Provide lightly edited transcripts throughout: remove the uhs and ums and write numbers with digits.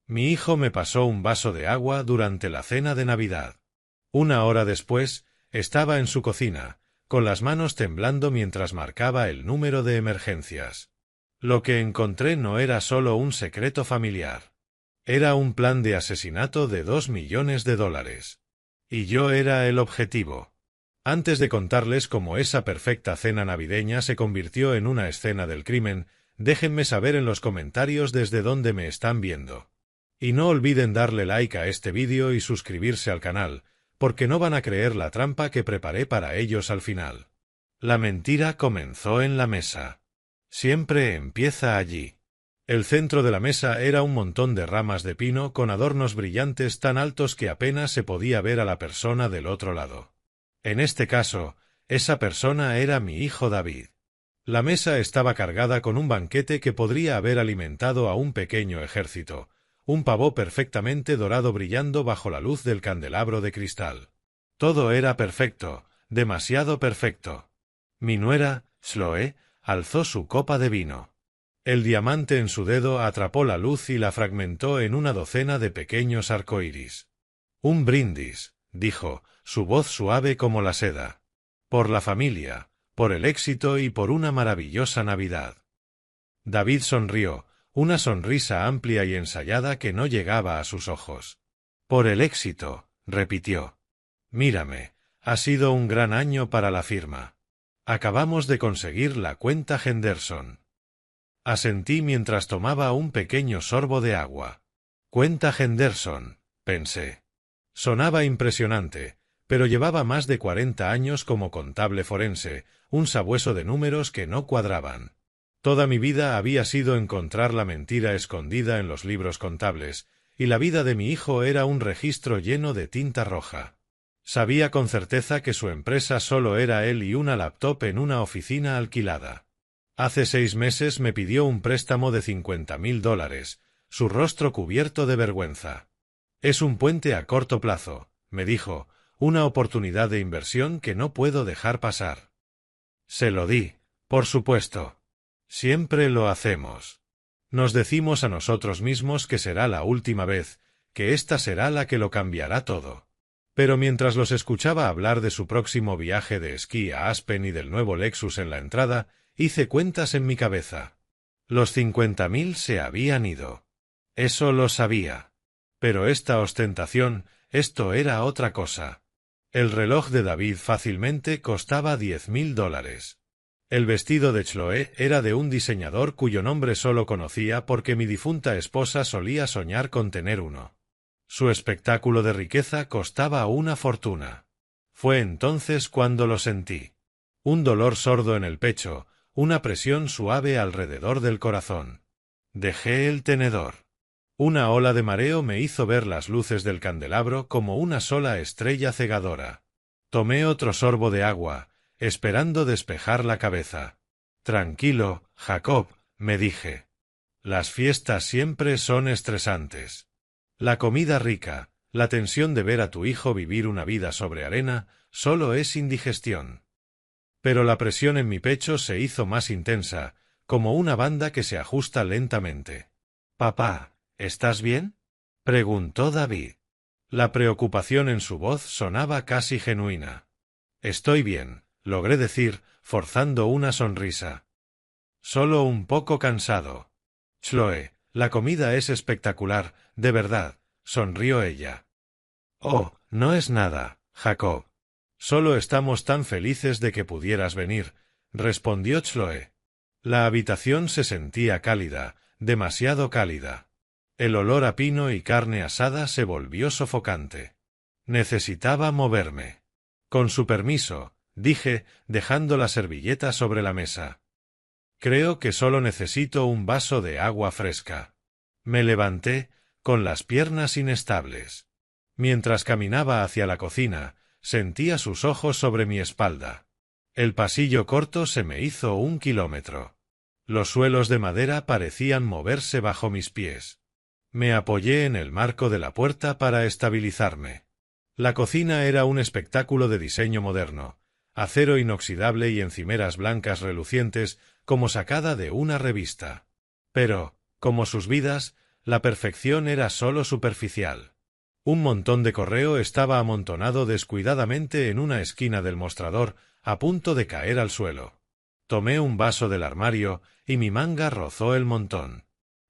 Mi hijo me pasó un vaso de agua durante la cena de Navidad. Una hora después, estaba en su cocina, con las manos temblando mientras marcaba el número de emergencias. Lo que encontré no era solo un secreto familiar. Era un plan de asesinato de $2 millones. Y yo era el objetivo. Antes de contarles cómo esa perfecta cena navideña se convirtió en una escena del crimen, déjenme saber en los comentarios desde dónde me están viendo. Y no olviden darle like a este vídeo y suscribirse al canal, porque no van a creer la trampa que preparé para ellos al final. La mentira comenzó en la mesa. Siempre empieza allí. El centro de la mesa era un montón de ramas de pino con adornos brillantes tan altos que apenas se podía ver a la persona del otro lado. En este caso, esa persona era mi hijo David. La mesa estaba cargada con un banquete que podría haber alimentado a un pequeño ejército, un pavó perfectamente dorado brillando bajo la luz del candelabro de cristal. Todo era perfecto, demasiado perfecto. Mi nuera, Chloe, alzó su copa de vino. El diamante en su dedo atrapó la luz y la fragmentó en una docena de pequeños arcoíris. Un brindis, dijo, su voz suave como la seda. Por la familia, por el éxito y por una maravillosa Navidad. David sonrió, una sonrisa amplia y ensayada que no llegaba a sus ojos. Por el éxito, repitió. Mírame, ha sido un gran año para la firma. Acabamos de conseguir la cuenta Henderson. Asentí mientras tomaba un pequeño sorbo de agua. Cuenta Henderson, pensé. Sonaba impresionante, pero llevaba más de 40 años como contable forense, un sabueso de números que no cuadraban. Toda mi vida había sido encontrar la mentira escondida en los libros contables, y la vida de mi hijo era un registro lleno de tinta roja. Sabía con certeza que su empresa solo era él y una laptop en una oficina alquilada. Hace 6 meses me pidió un préstamo de $50,000, su rostro cubierto de vergüenza. Es un puente a corto plazo, me dijo, una oportunidad de inversión que no puedo dejar pasar. Se lo di, por supuesto. Siempre lo hacemos. Nos decimos a nosotros mismos que será la última vez, que esta será la que lo cambiará todo. Pero mientras los escuchaba hablar de su próximo viaje de esquí a Aspen y del nuevo Lexus en la entrada, hice cuentas en mi cabeza. Los 50,000 se habían ido. Eso lo sabía. Pero esta ostentación, esto era otra cosa. El reloj de David fácilmente costaba $10,000. El vestido de Chloe era de un diseñador cuyo nombre solo conocía porque mi difunta esposa solía soñar con tener uno. Su espectáculo de riqueza costaba una fortuna. Fue entonces cuando lo sentí. Un dolor sordo en el pecho, una presión suave alrededor del corazón. Dejé el tenedor. Una ola de mareo me hizo ver las luces del candelabro como una sola estrella cegadora. Tomé otro sorbo de agua, esperando despejar la cabeza. Tranquilo, Jacob, me dije. Las fiestas siempre son estresantes. La comida rica, la tensión de ver a tu hijo vivir una vida sobre arena, solo es indigestión. Pero la presión en mi pecho se hizo más intensa, como una banda que se ajusta lentamente. «Papá, ¿estás bien?», preguntó David. La preocupación en su voz sonaba casi genuina. «Estoy bien», logré decir, forzando una sonrisa. «Solo un poco cansado». «Chloe, la comida es espectacular, de verdad», sonrió ella. «Oh, no es nada, Jacob. Solo estamos tan felices de que pudieras venir», respondió Chloe. La habitación se sentía cálida, demasiado cálida. El olor a pino y carne asada se volvió sofocante. Necesitaba moverme. «Con su permiso», dije, dejando la servilleta sobre la mesa. «Creo que solo necesito un vaso de agua fresca». Me levanté, con las piernas inestables. Mientras caminaba hacia la cocina, sentía sus ojos sobre mi espalda. El pasillo corto se me hizo 1 kilómetro. Los suelos de madera parecían moverse bajo mis pies. Me apoyé en el marco de la puerta para estabilizarme. La cocina era un espectáculo de diseño moderno, acero inoxidable y encimeras blancas relucientes como sacada de una revista. Pero, como sus vidas, La perfección era sólo superficial. Un montón de correo estaba amontonado descuidadamente en una esquina del mostrador, a punto de caer al suelo. Tomé un vaso del armario y mi manga rozó el montón.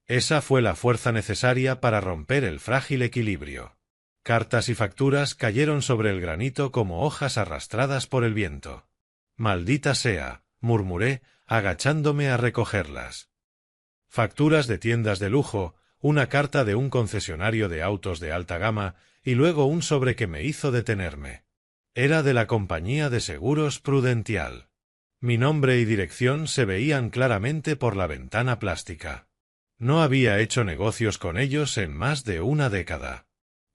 Esa fue la fuerza necesaria para romper el frágil equilibrio. Cartas y facturas cayeron sobre el granito como hojas arrastradas por el viento. «Maldita sea», murmuré, agachándome a recogerlas. Facturas de tiendas de lujo, una carta de un concesionario de autos de alta gama y luego un sobre que me hizo detenerme. Era de la compañía de seguros Prudential. Mi nombre y dirección se veían claramente por la ventana plástica. No había hecho negocios con ellos en más de una década.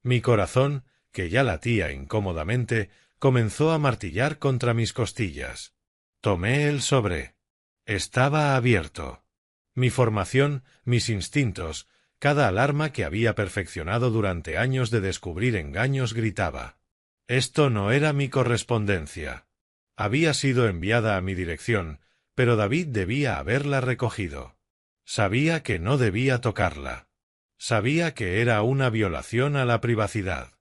Mi corazón, que ya latía incómodamente, comenzó a martillar contra mis costillas. Tomé el sobre. Estaba abierto. Mi formación, mis instintos, cada alarma que había perfeccionado durante años de descubrir engaños gritaba. Esto no era mi correspondencia. Había sido enviada a mi dirección, pero David debía haberla recogido. Sabía que no debía tocarla. Sabía que era una violación a la privacidad.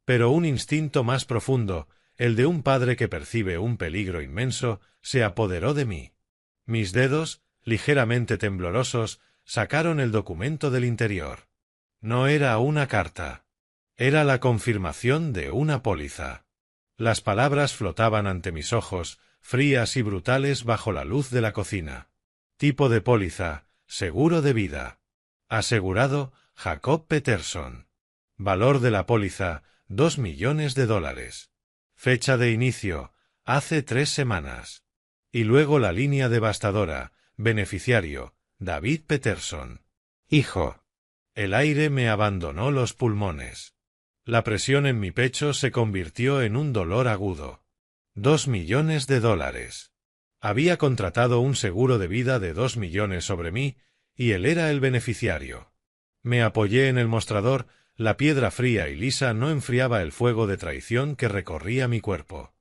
Pero un instinto más profundo, el de un padre que percibe un peligro inmenso, se apoderó de mí. Mis dedos, ligeramente temblorosos, sacaron el documento del interior. No era una carta. Era la confirmación de una póliza. Las palabras flotaban ante mis ojos, frías y brutales bajo la luz de la cocina. Tipo de póliza, seguro de vida. Asegurado, Jacob Peterson. Valor de la póliza, $2 millones. Fecha de inicio, hace 3 semanas. Y luego la línea devastadora, beneficiario, David Peterson. Hijo. El aire me abandonó los pulmones. La presión en mi pecho se convirtió en un dolor agudo. $2 millones. Había contratado un seguro de vida de 2 millones sobre mí, y él era el beneficiario. Me apoyé en el mostrador, la piedra fría y lisa no enfriaba el fuego de traición que recorría mi cuerpo.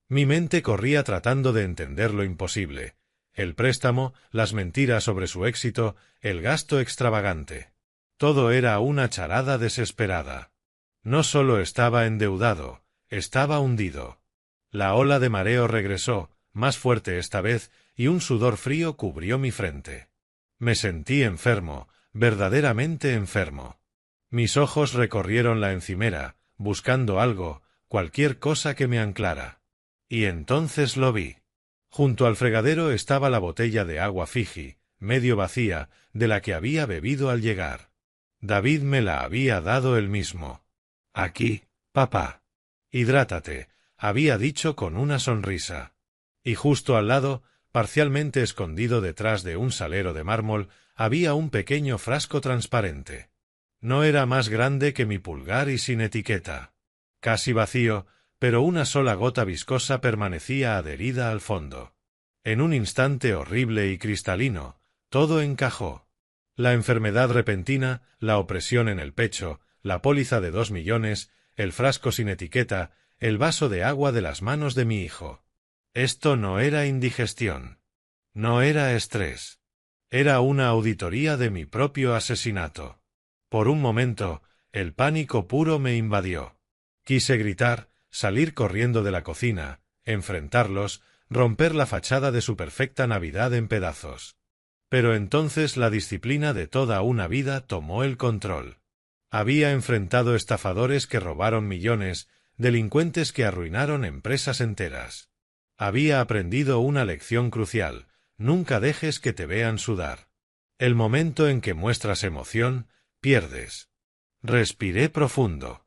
Mi mente corría tratando de entender lo imposible. El préstamo, las mentiras sobre su éxito, el gasto extravagante. Todo era una charada desesperada. No solo estaba endeudado, estaba hundido. La ola de mareo regresó, más fuerte esta vez, y un sudor frío cubrió mi frente. Me sentí enfermo, verdaderamente enfermo. Mis ojos recorrieron la encimera, buscando algo, cualquier cosa que me anclara. Y entonces lo vi. Junto al fregadero estaba la botella de agua Fiji, medio vacía, de la que había bebido al llegar. David me la había dado él mismo. «Aquí, papá. Hidrátate», había dicho con una sonrisa. Y justo al lado, parcialmente escondido detrás de un salero de mármol, había un pequeño frasco transparente. No era más grande que mi pulgar y sin etiqueta. Casi vacío, pero una sola gota viscosa permanecía adherida al fondo. En un instante horrible y cristalino, todo encajó. La enfermedad repentina, la opresión en el pecho, la póliza de 2 millones, el frasco sin etiqueta, el vaso de agua de las manos de mi hijo. Esto no era indigestión. No era estrés. Era una auditoría de mi propio asesinato. Por un momento, el pánico puro me invadió. Quise gritar, salir corriendo de la cocina, enfrentarlos, romper la fachada de su perfecta Navidad en pedazos. Pero entonces la disciplina de toda una vida tomó el control. Había enfrentado estafadores que robaron millones, delincuentes que arruinaron empresas enteras. Había aprendido una lección crucial: nunca dejes que te vean sudar. El momento en que muestras emoción, pierdes. Respiré profundo.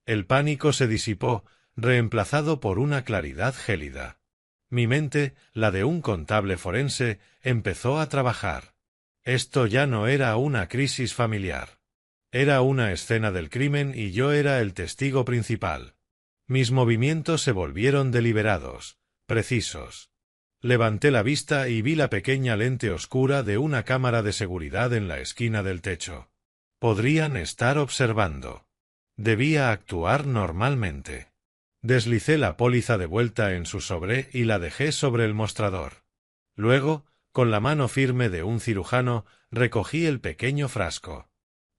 El pánico se disipó, reemplazado por una claridad gélida. Mi mente, la de un contable forense, empezó a trabajar. Esto ya no era una crisis familiar. Era una escena del crimen y yo era el testigo principal. Mis movimientos se volvieron deliberados, precisos. Levanté la vista y vi la pequeña lente oscura de una cámara de seguridad en la esquina del techo. Podrían estar observando. Debía actuar normalmente. Deslicé la póliza de vuelta en su sobre y la dejé sobre el mostrador. Luego, con la mano firme de un cirujano, recogí el pequeño frasco.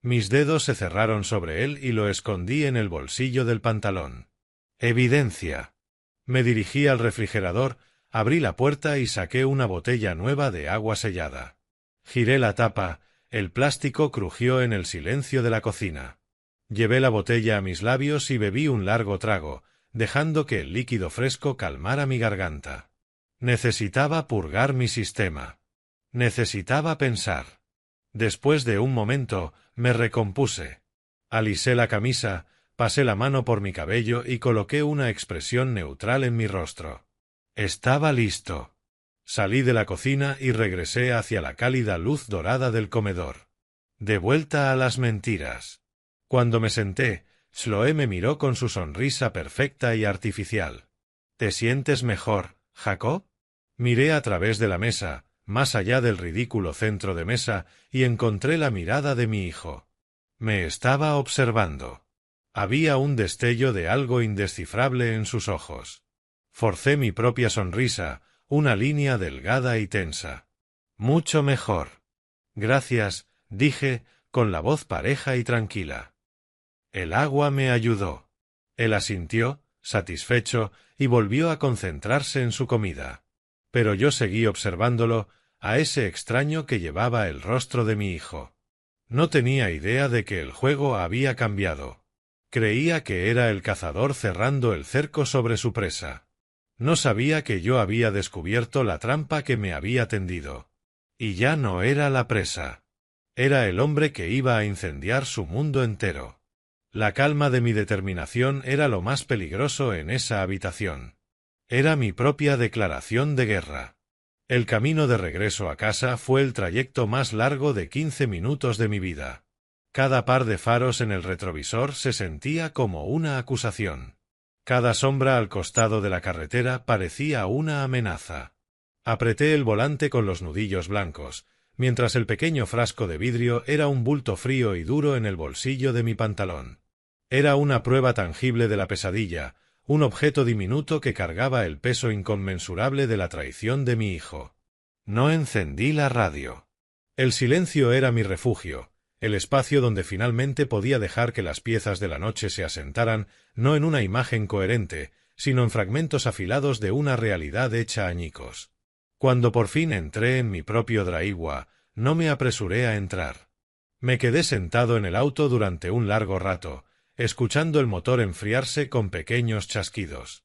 Mis dedos se cerraron sobre él y lo escondí en el bolsillo del pantalón. Evidencia. Me dirigí al refrigerador, abrí la puerta y saqué una botella nueva de agua sellada. Giré la tapa, el plástico crujió en el silencio de la cocina. Llevé la botella a mis labios y bebí un largo trago, dejando que el líquido fresco calmara mi garganta. Necesitaba purgar mi sistema. Necesitaba pensar. Después de un momento, me recompuse. Alisé la camisa, pasé la mano por mi cabello y coloqué una expresión neutral en mi rostro. Estaba listo. Salí de la cocina y regresé hacia la cálida luz dorada del comedor. De vuelta a las mentiras. Cuando me senté, Chloé me miró con su sonrisa perfecta y artificial. ¿Te sientes mejor, Jacob? Miré a través de la mesa, más allá del ridículo centro de mesa, y encontré la mirada de mi hijo. Me estaba observando. Había un destello de algo indescifrable en sus ojos. Forcé mi propia sonrisa, una línea delgada y tensa. Mucho mejor. Gracias, dije, con la voz pareja y tranquila. El agua me ayudó. Él asintió, satisfecho, y volvió a concentrarse en su comida. Pero yo seguí observándolo, a ese extraño que llevaba el rostro de mi hijo. No tenía idea de que el juego había cambiado. Creía que era el cazador cerrando el cerco sobre su presa. No sabía que yo había descubierto la trampa que me había tendido. Y ya no era la presa. Era el hombre que iba a incendiar su mundo entero. La calma de mi determinación era lo más peligroso en esa habitación. Era mi propia declaración de guerra. El camino de regreso a casa fue el trayecto más largo de 15 minutos de mi vida. Cada par de faros en el retrovisor se sentía como una acusación. Cada sombra al costado de la carretera parecía una amenaza. Apreté el volante con los nudillos blancos, mientras el pequeño frasco de vidrio era un bulto frío y duro en el bolsillo de mi pantalón. Era una prueba tangible de la pesadilla, un objeto diminuto que cargaba el peso inconmensurable de la traición de mi hijo. No encendí la radio. El silencio era mi refugio, el espacio donde finalmente podía dejar que las piezas de la noche se asentaran, no en una imagen coherente, sino en fragmentos afilados de una realidad hecha añicos. Cuando por fin entré en mi propio Draiwa, no me apresuré a entrar. Me quedé sentado en el auto durante un largo rato, escuchando el motor enfriarse con pequeños chasquidos.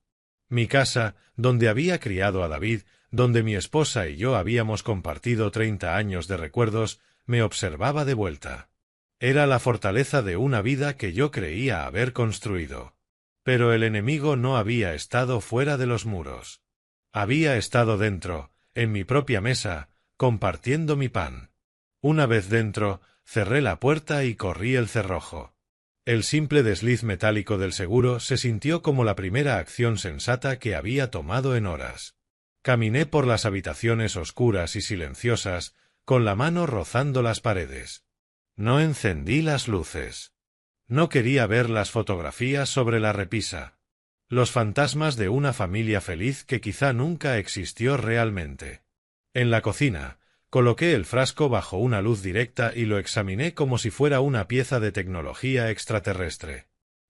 Mi casa, donde había criado a David, donde mi esposa y yo habíamos compartido 30 años de recuerdos, me observaba de vuelta. Era la fortaleza de una vida que yo creía haber construido. Pero el enemigo no había estado fuera de los muros. Había estado dentro, en mi propia mesa, compartiendo mi pan. Una vez dentro, cerré la puerta y corrí el cerrojo. El simple desliz metálico del seguro se sintió como la primera acción sensata que había tomado en horas. Caminé por las habitaciones oscuras y silenciosas, con la mano rozando las paredes. No encendí las luces. No quería ver las fotografías sobre la repisa. Los fantasmas de una familia feliz que quizá nunca existió realmente. En la cocina, coloqué el frasco bajo una luz directa y lo examiné como si fuera una pieza de tecnología extraterrestre.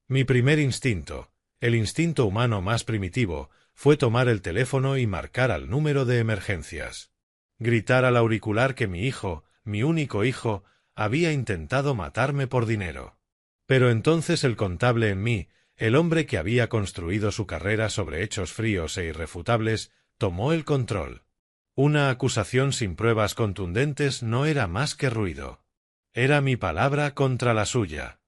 Mi primer instinto, el instinto humano más primitivo, fue tomar el teléfono y marcar al número de emergencias. Gritar al auricular que mi hijo, mi único hijo, había intentado matarme por dinero. Pero entonces el contable en mí, el hombre que había construido su carrera sobre hechos fríos e irrefutables, tomó el control. Una acusación sin pruebas contundentes no era más que ruido. Era mi palabra contra la suya.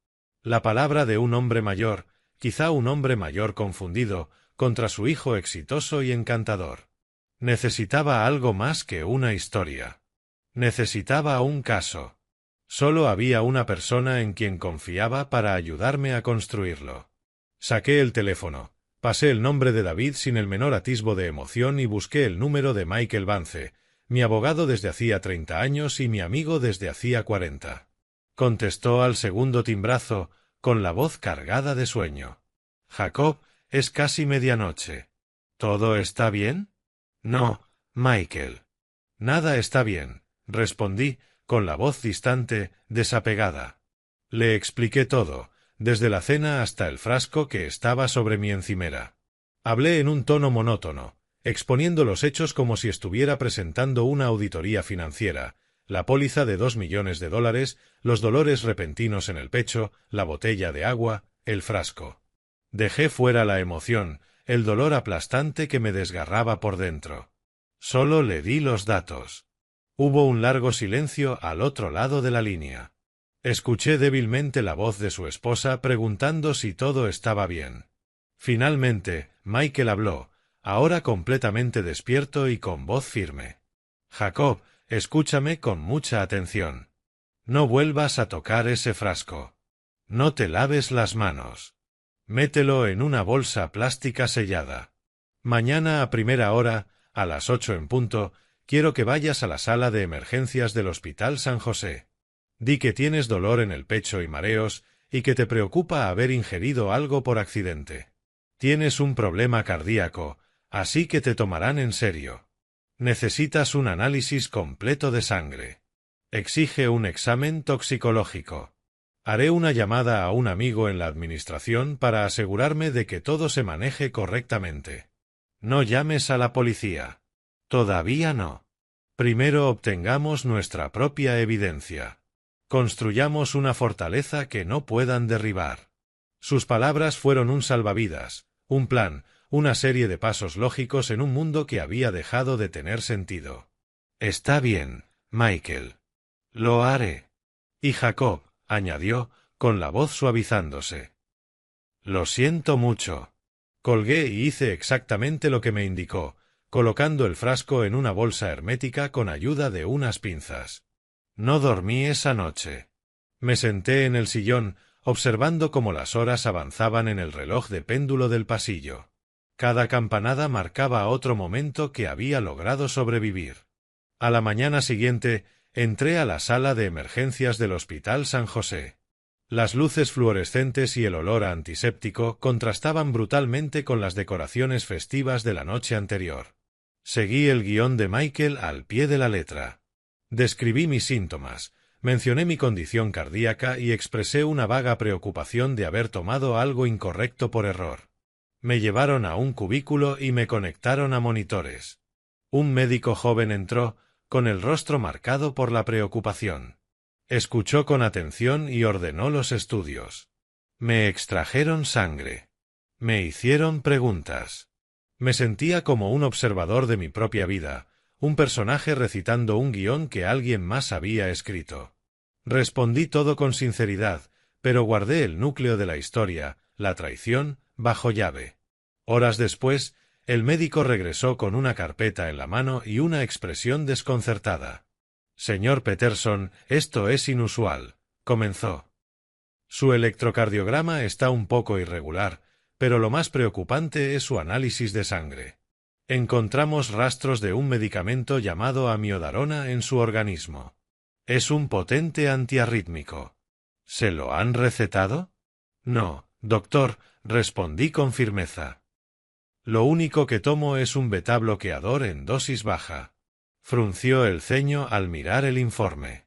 La palabra de un hombre mayor, quizá un hombre mayor confundido, contra su hijo exitoso y encantador. Necesitaba algo más que una historia. Necesitaba un caso. Solo había una persona en quien confiaba para ayudarme a construirlo. Saqué el teléfono. Pasé el nombre de David sin el menor atisbo de emoción y busqué el número de Michael Vance, mi abogado desde hacía 30 años y mi amigo desde hacía 40. Contestó al segundo timbrazo, con la voz cargada de sueño. Jacob, es casi medianoche. ¿Todo está bien? No, Michael. Nada está bien, respondí, con la voz distante, desapegada. Le expliqué todo, desde la cena hasta el frasco que estaba sobre mi encimera. Hablé en un tono monótono, exponiendo los hechos como si estuviera presentando una auditoría financiera, la póliza de $2 millones, los dolores repentinos en el pecho, la botella de agua, el frasco. Dejé fuera la emoción, el dolor aplastante que me desgarraba por dentro. Solo le di los datos. Hubo un largo silencio al otro lado de la línea. Escuché débilmente la voz de su esposa preguntando si todo estaba bien. Finalmente, Michael habló, ahora completamente despierto y con voz firme. Jacob, escúchame con mucha atención. No vuelvas a tocar ese frasco. No te laves las manos. Mételo en una bolsa plástica sellada. Mañana a primera hora, a las 8 en punto, quiero que vayas a la sala de emergencias del Hospital San José. Di que tienes dolor en el pecho y mareos, y que te preocupa haber ingerido algo por accidente. Tienes un problema cardíaco, así que te tomarán en serio. Necesitas un análisis completo de sangre. Exige un examen toxicológico. Haré una llamada a un amigo en la administración para asegurarme de que todo se maneje correctamente. No llames a la policía. Todavía no. Primero obtengamos nuestra propia evidencia. Construyamos una fortaleza que no puedan derribar. Sus palabras fueron un salvavidas, un plan, una serie de pasos lógicos en un mundo que había dejado de tener sentido. Está bien, Michael. Lo haré. Y Jacob, añadió, con la voz suavizándose. Lo siento mucho. Colgué y hice exactamente lo que me indicó, colocando el frasco en una bolsa hermética con ayuda de unas pinzas. No dormí esa noche. Me senté en el sillón, observando cómo las horas avanzaban en el reloj de péndulo del pasillo. Cada campanada marcaba otro momento que había logrado sobrevivir. A la mañana siguiente, entré a la sala de emergencias del Hospital San José. Las luces fluorescentes y el olor a antiséptico contrastaban brutalmente con las decoraciones festivas de la noche anterior. Seguí el guión de Michael al pie de la letra. Describí mis síntomas, mencioné mi condición cardíaca y expresé una vaga preocupación de haber tomado algo incorrecto por error. Me llevaron a un cubículo y me conectaron a monitores. Un médico joven entró, con el rostro marcado por la preocupación. Escuchó con atención y ordenó los estudios. Me extrajeron sangre. Me hicieron preguntas. Me sentía como un observador de mi propia vida, un personaje recitando un guión que alguien más había escrito. Respondí todo con sinceridad, pero guardé el núcleo de la historia, la traición, bajo llave. Horas después, el médico regresó con una carpeta en la mano y una expresión desconcertada. Señor Peterson, esto es inusual, comenzó. Su electrocardiograma está un poco irregular, pero lo más preocupante es su análisis de sangre. Encontramos rastros de un medicamento llamado amiodarona en su organismo. Es un potente antiarrítmico. ¿Se lo han recetado? No, doctor, respondí con firmeza. Lo único que tomo es un beta-bloqueador en dosis baja. Frunció el ceño al mirar el informe.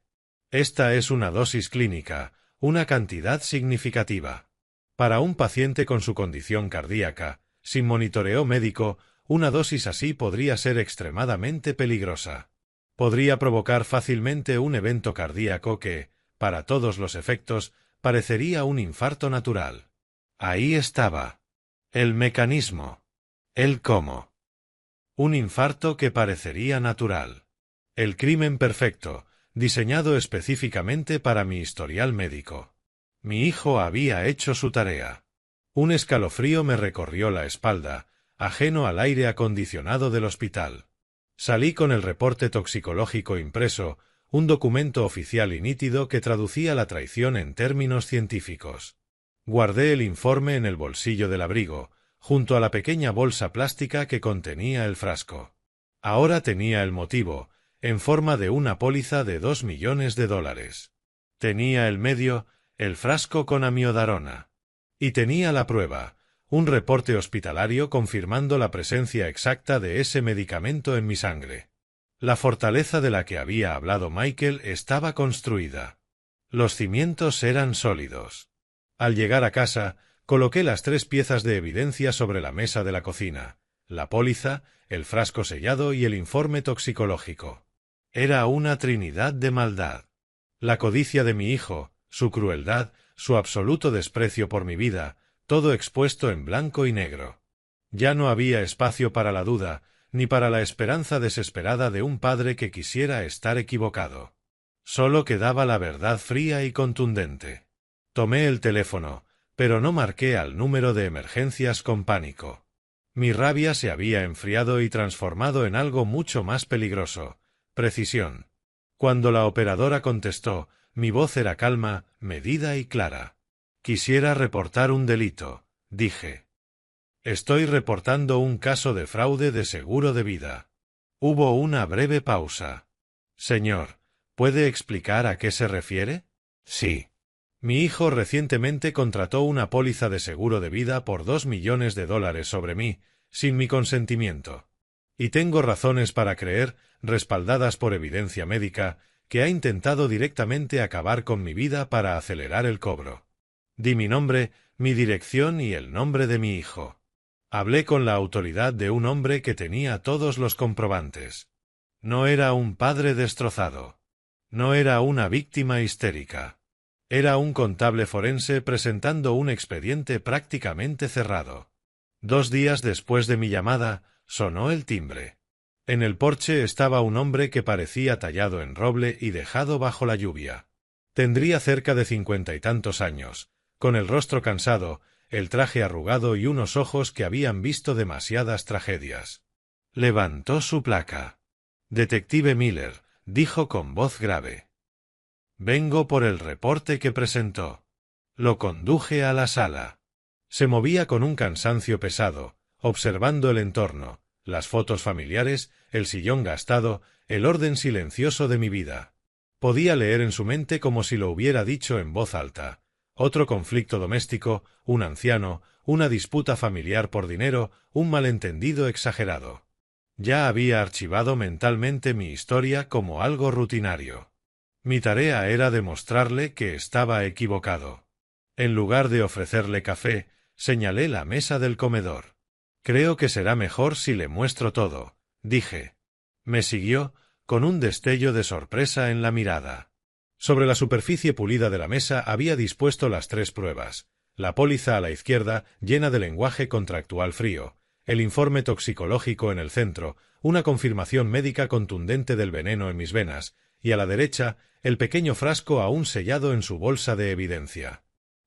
Esta es una dosis clínica, una cantidad significativa. Para un paciente con su condición cardíaca, sin monitoreo médico, una dosis así podría ser extremadamente peligrosa. Podría provocar fácilmente un evento cardíaco que, para todos los efectos, parecería un infarto natural. Ahí estaba. El mecanismo. El cómo. Un infarto que parecería natural. El crimen perfecto, diseñado específicamente para mi historial médico. Mi hijo había hecho su tarea. Un escalofrío me recorrió la espalda, ajeno al aire acondicionado del hospital. Salí con el reporte toxicológico impreso, un documento oficial y nítido que traducía la traición en términos científicos. Guardé el informe en el bolsillo del abrigo, junto a la pequeña bolsa plástica que contenía el frasco. Ahora tenía el motivo, en forma de una póliza de $2 millones. Tenía el medio, el frasco con amiodarona. Y tenía la prueba, un reporte hospitalario confirmando la presencia exacta de ese medicamento en mi sangre. La fortaleza de la que había hablado Michael estaba construida. Los cimientos eran sólidos. Al llegar a casa, coloqué las 3 piezas de evidencia sobre la mesa de la cocina: la póliza, el frasco sellado y el informe toxicológico. Era una trinidad de maldad. La codicia de mi hijo, su crueldad, su absoluto desprecio por mi vida, todo expuesto en blanco y negro. Ya no había espacio para la duda, ni para la esperanza desesperada de un padre que quisiera estar equivocado. Solo quedaba la verdad fría y contundente. Tomé el teléfono, pero no marqué al número de emergencias con pánico. Mi rabia se había enfriado y transformado en algo mucho más peligroso: precisión. Cuando la operadora contestó, mi voz era calma, medida y clara. «Quisiera reportar un delito», dije. «Estoy reportando un caso de fraude de seguro de vida». Hubo una breve pausa. «Señor, ¿puede explicar a qué se refiere?» «Sí. Mi hijo recientemente contrató una póliza de seguro de vida por $2 millones sobre mí, sin mi consentimiento. Y tengo razones para creer, respaldadas por evidencia médica, que ha intentado directamente acabar con mi vida para acelerar el cobro. Di mi nombre, mi dirección y el nombre de mi hijo. Hablé con la autoridad de un hombre que tenía todos los comprobantes. No era un padre destrozado. No era una víctima histérica. Era un contable forense presentando un expediente prácticamente cerrado. 2 días después de mi llamada, sonó el timbre. En el porche estaba un hombre que parecía tallado en roble y dejado bajo la lluvia. Tendría cerca de 50 y tantos años, con el rostro cansado, el traje arrugado y unos ojos que habían visto demasiadas tragedias. Levantó su placa. «Detective Miller», dijo con voz grave. «Vengo por el reporte que presentó». Lo conduje a la sala. Se movía con un cansancio pesado, observando el entorno, las fotos familiares, el sillón gastado, el orden silencioso de mi vida. Podía leer en su mente como si lo hubiera dicho en voz alta: otro conflicto doméstico, un anciano, una disputa familiar por dinero, un malentendido exagerado. Ya había archivado mentalmente mi historia como algo rutinario. Mi tarea era demostrarle que estaba equivocado. En lugar de ofrecerle café, señalé la mesa del comedor. «Creo que será mejor si le muestro todo», dije. Me siguió, con un destello de sorpresa en la mirada. Sobre la superficie pulida de la mesa había dispuesto las 3 pruebas: la póliza a la izquierda, llena de lenguaje contractual frío, el informe toxicológico en el centro, una confirmación médica contundente del veneno en mis venas, y a la derecha, el pequeño frasco aún sellado en su bolsa de evidencia.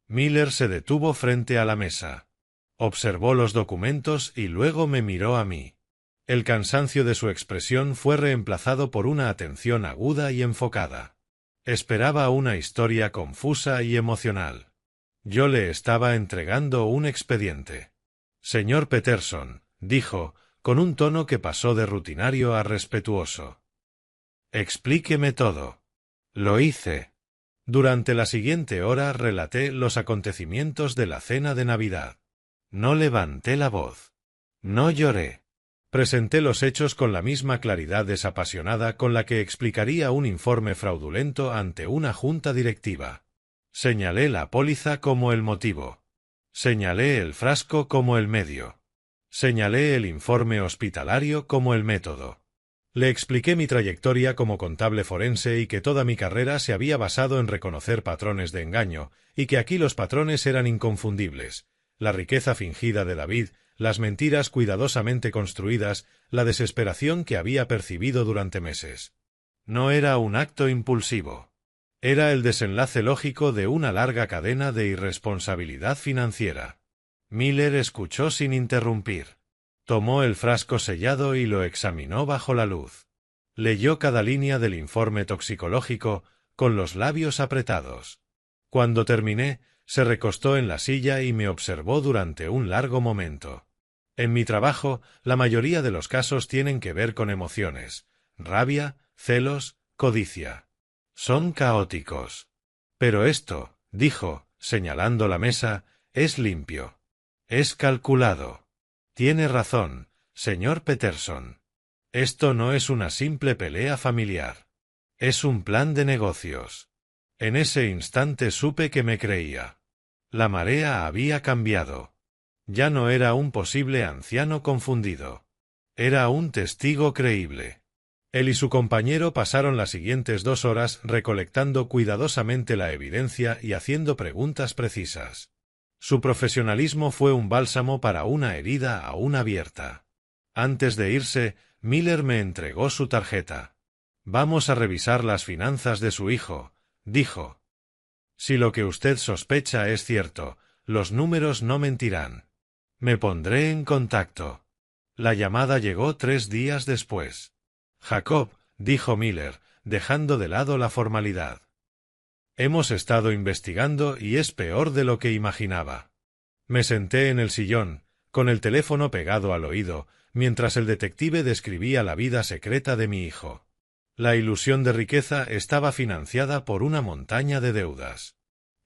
Miller se detuvo frente a la mesa. Observó los documentos y luego me miró a mí. El cansancio de su expresión fue reemplazado por una atención aguda y enfocada. Esperaba una historia confusa y emocional. Yo le estaba entregando un expediente. «Señor Peterson», dijo, con un tono que pasó de rutinario a respetuoso. «Explíqueme todo». Lo hice. Durante la siguiente hora relaté los acontecimientos de la cena de Navidad. No levanté la voz. No lloré. Presenté los hechos con la misma claridad desapasionada con la que explicaría un informe fraudulento ante una junta directiva. Señalé la póliza como el motivo. Señalé el frasco como el medio. Señalé el informe hospitalario como el método. Le expliqué mi trayectoria como contable forense y que toda mi carrera se había basado en reconocer patrones de engaño, y que aquí los patrones eran inconfundibles: la riqueza fingida de David, las mentiras cuidadosamente construidas, la desesperación que había percibido durante meses. No era un acto impulsivo. Era el desenlace lógico de una larga cadena de irresponsabilidad financiera. Miller escuchó sin interrumpir. Tomó el frasco sellado y lo examinó bajo la luz. Leyó cada línea del informe toxicológico, con los labios apretados. Cuando terminé, se recostó en la silla y me observó durante un largo momento. En mi trabajo, la mayoría de los casos tienen que ver con emociones: rabia, celos, codicia. Son caóticos. Pero esto, dijo, señalando la mesa, es limpio. Es calculado. Tiene razón, señor Peterson. Esto no es una simple pelea familiar. Es un plan de negocios. En ese instante supe que me creía. La marea había cambiado. Ya no era un posible anciano confundido. Era un testigo creíble. Él y su compañero pasaron las siguientes 2 horas recolectando cuidadosamente la evidencia y haciendo preguntas precisas. Su profesionalismo fue un bálsamo para una herida aún abierta. Antes de irse, Miller me entregó su tarjeta. «Vamos a revisar las finanzas de su hijo», dijo. «Si lo que usted sospecha es cierto, los números no mentirán. Me pondré en contacto». La llamada llegó 3 días después. «Jacob», dijo Miller, dejando de lado la formalidad. «Hemos estado investigando y es peor de lo que imaginaba». Me senté en el sillón, con el teléfono pegado al oído, mientras el detective describía la vida secreta de mi hijo. La ilusión de riqueza estaba financiada por una montaña de deudas.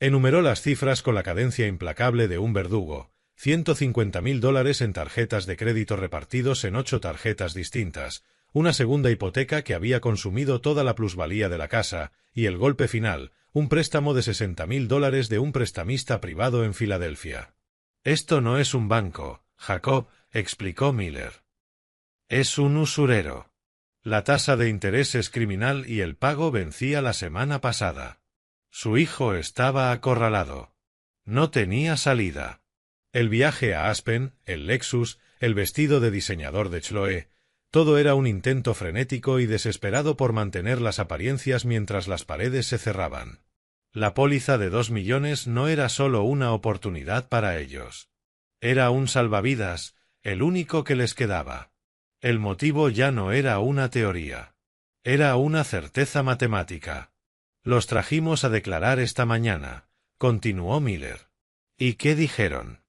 Enumeró las cifras con la cadencia implacable de un verdugo. $150.000 en tarjetas de crédito repartidos en 8 tarjetas distintas, una segunda hipoteca que había consumido toda la plusvalía de la casa, y el golpe final, un préstamo de $60.000 de un prestamista privado en Filadelfia. «Esto no es un banco, Jacob», explicó Miller. «Es un usurero. La tasa de interés es criminal y el pago vencía la semana pasada. Su hijo estaba acorralado. No tenía salida. El viaje a Aspen, el Lexus, el vestido de diseñador de Chloe, todo era un intento frenético y desesperado por mantener las apariencias mientras las paredes se cerraban. La póliza de 2 millones no era solo una oportunidad para ellos. Era un salvavidas, el único que les quedaba. El motivo ya no era una teoría. Era una certeza matemática. «Los trajimos a declarar esta mañana», continuó Miller. «¿Y qué dijeron?»,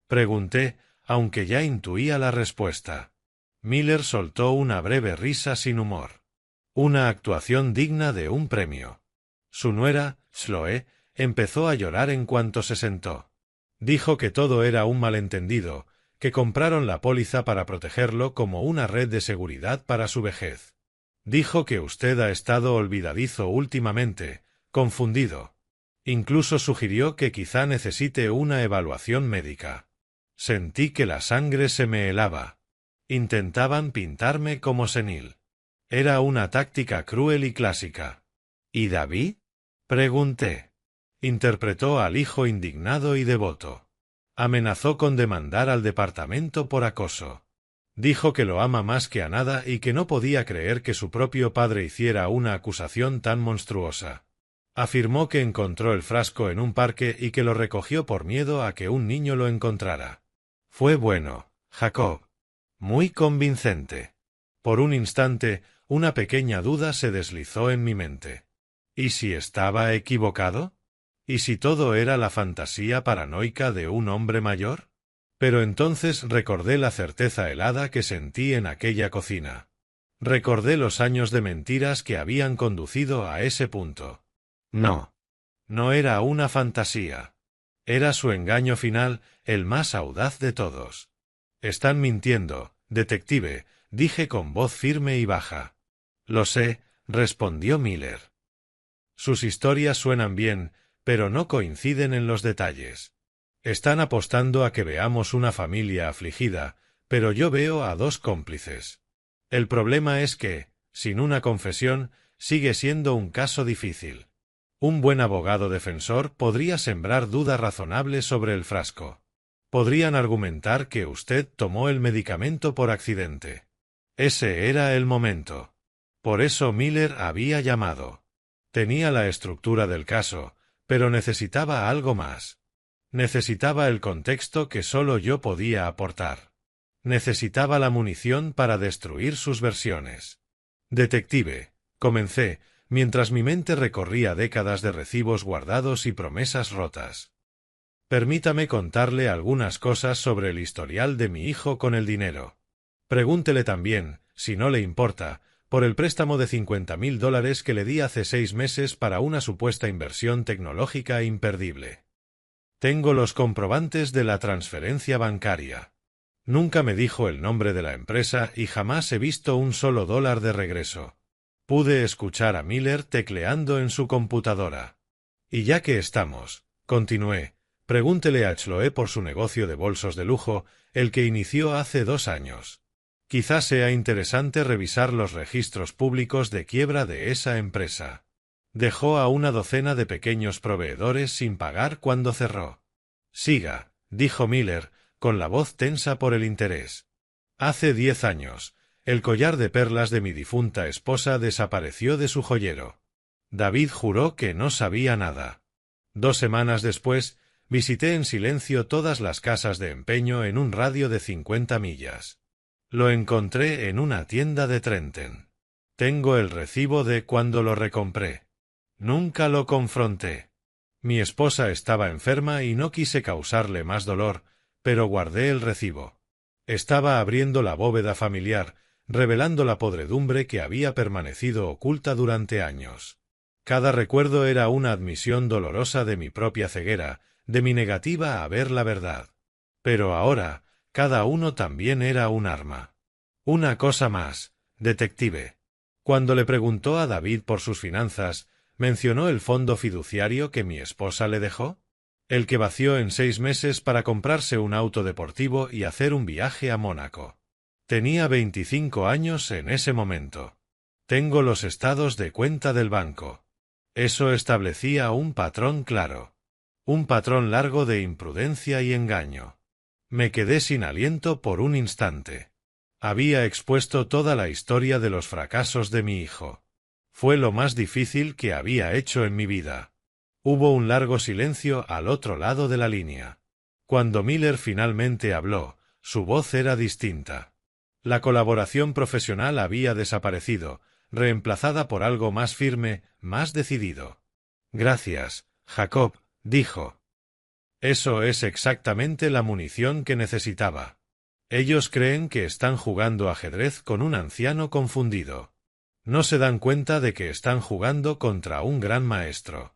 pregunté, aunque ya intuía la respuesta. Miller soltó una breve risa sin humor. Una actuación digna de un premio. Su nuera, Chloe, empezó a llorar en cuanto se sentó. Dijo que todo era un malentendido, que compraron la póliza para protegerlo como una red de seguridad para su vejez. Dijo que usted ha estado olvidadizo últimamente, confundido. Incluso sugirió que quizá necesite una evaluación médica. Sentí que la sangre se me helaba. Intentaban pintarme como senil. Era una táctica cruel y clásica. «¿Y David?», pregunté. Interpretó al hijo indignado y devoto. Amenazó con demandar al departamento por acoso. Dijo que lo ama más que a nada y que no podía creer que su propio padre hiciera una acusación tan monstruosa. Afirmó que encontró el frasco en un parque y que lo recogió por miedo a que un niño lo encontrara. Fue bueno, Jacob. Muy convincente. Por un instante, una pequeña duda se deslizó en mi mente. ¿Y si estaba equivocado? ¿Y si todo era la fantasía paranoica de un hombre mayor? Pero entonces recordé la certeza helada que sentí en aquella cocina. Recordé los años de mentiras que habían conducido a ese punto. No. No era una fantasía. Era su engaño final, el más audaz de todos. «Están mintiendo, detective», dije con voz firme y baja. «Lo sé», respondió Miller. «Sus historias suenan bien, pero no coinciden en los detalles. Están apostando a que veamos una familia afligida, pero yo veo a 2 cómplices. El problema es que, sin una confesión, sigue siendo un caso difícil. Un buen abogado defensor podría sembrar duda razonable sobre el frasco. Podrían argumentar que usted tomó el medicamento por accidente. Ese era el momento. Por eso Miller había llamado. Tenía la estructura del caso, pero necesitaba algo más. Necesitaba el contexto que solo yo podía aportar. Necesitaba la munición para destruir sus versiones. «Detective», comencé, mientras mi mente recorría décadas de recibos guardados y promesas rotas. «Permítame contarle algunas cosas sobre el historial de mi hijo con el dinero. Pregúntele también, si no le importa, por el préstamo de $50.000 que le di hace 6 meses para una supuesta inversión tecnológica imperdible. Tengo los comprobantes de la transferencia bancaria. Nunca me dijo el nombre de la empresa y jamás he visto un solo dólar de regreso». Pude escuchar a Miller tecleando en su computadora. Y ya que estamos, continué, pregúntele a Chloé por su negocio de bolsos de lujo, el que inició hace 2 años. Quizás sea interesante revisar los registros públicos de quiebra de esa empresa. Dejó a una docena de pequeños proveedores sin pagar cuando cerró. Siga, dijo Miller, con la voz tensa por el interés. Hace 10 años, el collar de perlas de mi difunta esposa desapareció de su joyero. David juró que no sabía nada. 2 semanas después, visité en silencio todas las casas de empeño en un radio de 50 millas. Lo encontré en una tienda de Trenton. Tengo el recibo de cuando lo recompré. Nunca lo confronté. Mi esposa estaba enferma y no quise causarle más dolor, pero guardé el recibo. Estaba abriendo la bóveda familiar, revelando la podredumbre que había permanecido oculta durante años. Cada recuerdo era una admisión dolorosa de mi propia ceguera, de mi negativa a ver la verdad. Pero ahora, cada uno también era un arma. Una cosa más, detective. Cuando le preguntó a David por sus finanzas, ¿mencionó el fondo fiduciario que mi esposa le dejó? El que vació en 6 meses para comprarse un auto deportivo y hacer un viaje a Mónaco. Tenía 25 años en ese momento. Tengo los estados de cuenta del banco. Eso establecía un patrón claro. Un patrón largo de imprudencia y engaño. Me quedé sin aliento por un instante. Había expuesto toda la historia de los fracasos de mi hijo. Fue lo más difícil que había hecho en mi vida. Hubo un largo silencio al otro lado de la línea. Cuando Miller finalmente habló, su voz era distinta. La colaboración profesional había desaparecido, reemplazada por algo más firme, más decidido. Gracias, Jacob, dijo. Eso es exactamente la munición que necesitaba. Ellos creen que están jugando ajedrez con un anciano confundido. No se dan cuenta de que están jugando contra un gran maestro.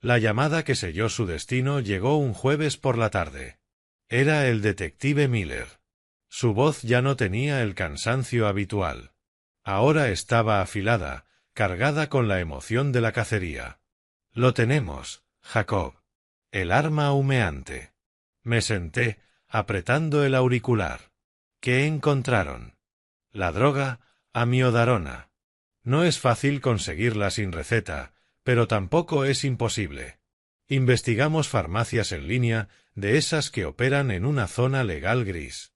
La llamada que selló su destino llegó un jueves por la tarde. Era el detective Miller. Su voz ya no tenía el cansancio habitual. Ahora estaba afilada, cargada con la emoción de la cacería. Lo tenemos, Jacob. El arma humeante. Me senté, apretando el auricular. ¿Qué encontraron? La droga, amiodarona. No es fácil conseguirla sin receta, pero tampoco es imposible. Investigamos farmacias en línea, de esas que operan en una zona legal gris.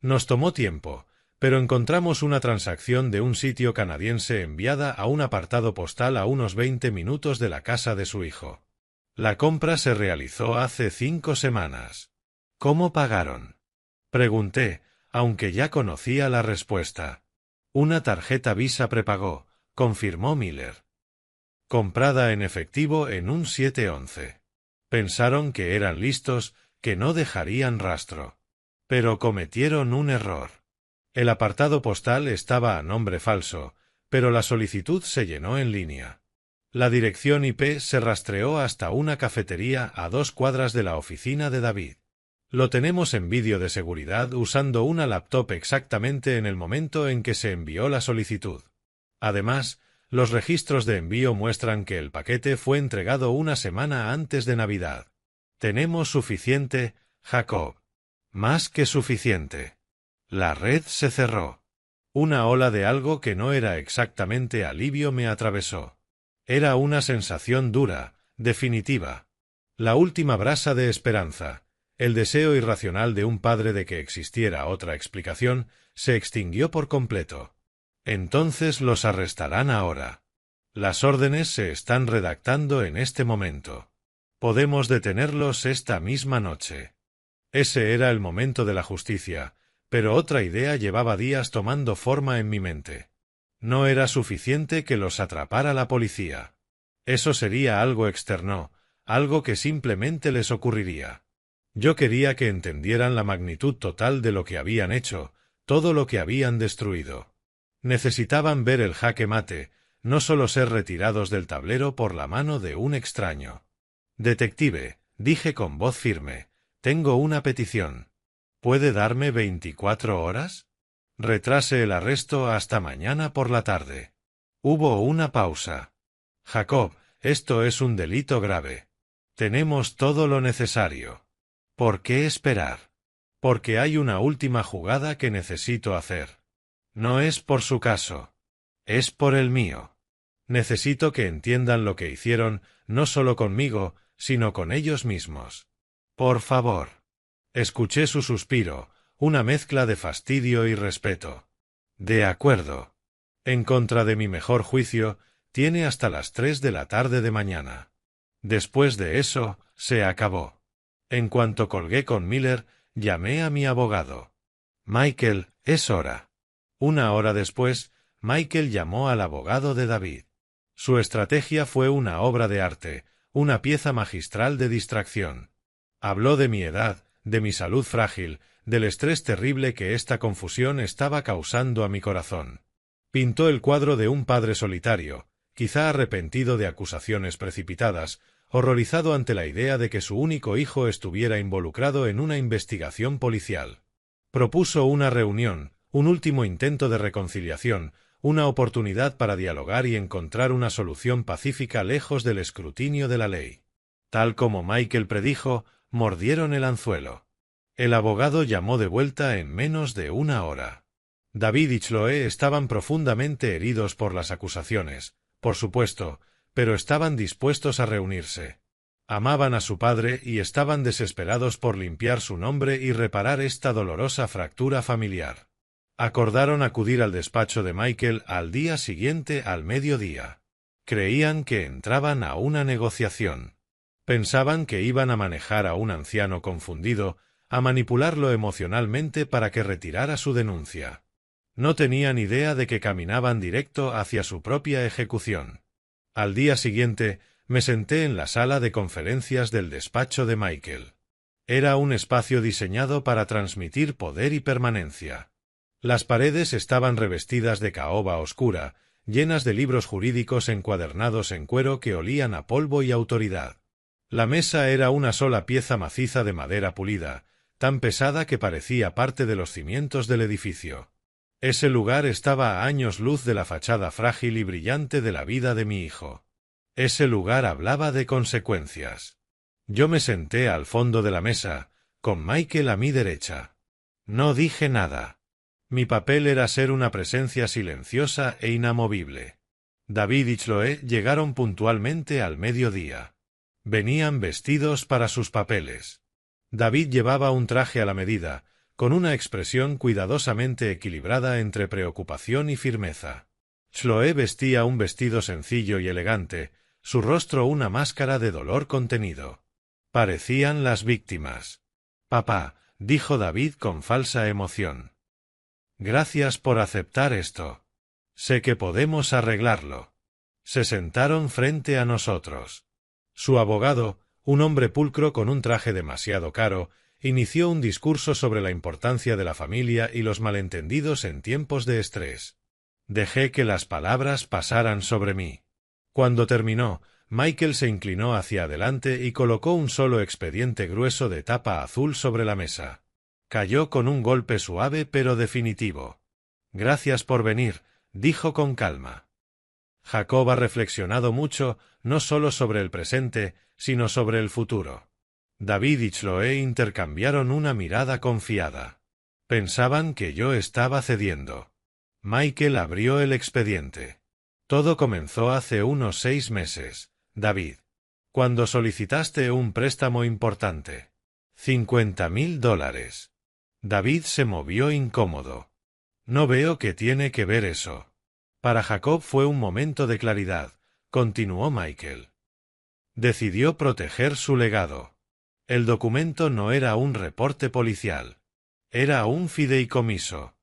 Nos tomó tiempo, pero encontramos una transacción de un sitio canadiense enviada a un apartado postal a unos 20 minutos de la casa de su hijo. La compra se realizó hace 5 semanas. ¿Cómo pagaron? Pregunté, aunque ya conocía la respuesta. Una tarjeta Visa prepagó, confirmó Miller. Comprada en efectivo en un 711. Pensaron que eran listos, que no dejarían rastro. Pero cometieron un error. El apartado postal estaba a nombre falso, pero la solicitud se llenó en línea. La dirección IP se rastreó hasta una cafetería a 2 cuadras de la oficina de David. Lo tenemos en vídeo de seguridad usando una laptop exactamente en el momento en que se envió la solicitud. Además, los registros de envío muestran que el paquete fue entregado una semana antes de Navidad. Tenemos suficiente, Jacob. Más que suficiente. La red se cerró. Una ola de algo que no era exactamente alivio me atravesó. Era una sensación dura, definitiva. La última brasa de esperanza, el deseo irracional de un padre de que existiera otra explicación, se extinguió por completo. Entonces los arrestarán ahora. Las órdenes se están redactando en este momento. Podemos detenerlos esta misma noche. Ese era el momento de la justicia, pero otra idea llevaba días tomando forma en mi mente. No era suficiente que los atrapara la policía. Eso sería algo externo, algo que simplemente les ocurriría. Yo quería que entendieran la magnitud total de lo que habían hecho, todo lo que habían destruido. Necesitaban ver el jaque mate, no solo ser retirados del tablero por la mano de un extraño. Detective, dije con voz firme, tengo una petición. ¿Puede darme 24 horas? Retrase el arresto hasta mañana por la tarde. Hubo una pausa. Jacob, esto es un delito grave. Tenemos todo lo necesario. ¿Por qué esperar? Porque hay una última jugada que necesito hacer. No es por su caso. Es por el mío. Necesito que entiendan lo que hicieron, no solo conmigo, sino con ellos mismos. Por favor. Escuché su suspiro, una mezcla de fastidio y respeto. De acuerdo. En contra de mi mejor juicio, tiene hasta las 3 de la tarde de mañana. Después de eso, se acabó. En cuanto colgué con Miller, llamé a mi abogado. Michael, es hora. Una hora después, Michael llamó al abogado de David. Su estrategia fue una obra de arte, una pieza magistral de distracción. Habló de mi edad, de mi salud frágil, del estrés terrible que esta confusión estaba causando a mi corazón. Pintó el cuadro de un padre solitario, quizá arrepentido de acusaciones precipitadas, horrorizado ante la idea de que su único hijo estuviera involucrado en una investigación policial. Propuso una reunión, un último intento de reconciliación, una oportunidad para dialogar y encontrar una solución pacífica lejos del escrutinio de la ley. Tal como Michael predijo, mordieron el anzuelo. El abogado llamó de vuelta en menos de una hora. David y Chloe estaban profundamente heridos por las acusaciones, por supuesto, pero estaban dispuestos a reunirse. Amaban a su padre y estaban desesperados por limpiar su nombre y reparar esta dolorosa fractura familiar. Acordaron acudir al despacho de Michael al día siguiente al mediodía. Creían que entraban a una negociación. Pensaban que iban a manejar a un anciano confundido, a manipularlo emocionalmente para que retirara su denuncia. No tenían idea de que caminaban directo hacia su propia ejecución. Al día siguiente, me senté en la sala de conferencias del despacho de Michael. Era un espacio diseñado para transmitir poder y permanencia. Las paredes estaban revestidas de caoba oscura, llenas de libros jurídicos encuadernados en cuero que olían a polvo y autoridad. La mesa era una sola pieza maciza de madera pulida, tan pesada que parecía parte de los cimientos del edificio. Ese lugar estaba a años luz de la fachada frágil y brillante de la vida de mi hijo. Ese lugar hablaba de consecuencias. Yo me senté al fondo de la mesa, con Michael a mi derecha. No dije nada. Mi papel era ser una presencia silenciosa e inamovible. David y Chloe llegaron puntualmente al mediodía. Venían vestidos para sus papeles. David llevaba un traje a la medida, con una expresión cuidadosamente equilibrada entre preocupación y firmeza. Chloe vestía un vestido sencillo y elegante, su rostro una máscara de dolor contenido. Parecían las víctimas. «Papá», dijo David con falsa emoción. «Gracias por aceptar esto. Sé que podemos arreglarlo». Se sentaron frente a nosotros. Su abogado, un hombre pulcro con un traje demasiado caro, inició un discurso sobre la importancia de la familia y los malentendidos en tiempos de estrés. Dejé que las palabras pasaran sobre mí. Cuando terminó, Michael se inclinó hacia adelante y colocó un solo expediente grueso de tapa azul sobre la mesa. Cayó con un golpe suave pero definitivo. «Gracias por venir», dijo con calma. Jacob ha reflexionado mucho, no solo sobre el presente, sino sobre el futuro. David y Chloe intercambiaron una mirada confiada. Pensaban que yo estaba cediendo. Michael abrió el expediente. Todo comenzó hace unos 6 meses, David. Cuando solicitaste un préstamo importante. $50,000. David se movió incómodo. No veo qué tiene que ver eso. Para Jacob fue un momento de claridad, continuó Michael. Decidió proteger su legado. El documento no era un reporte policial. Era un fideicomiso.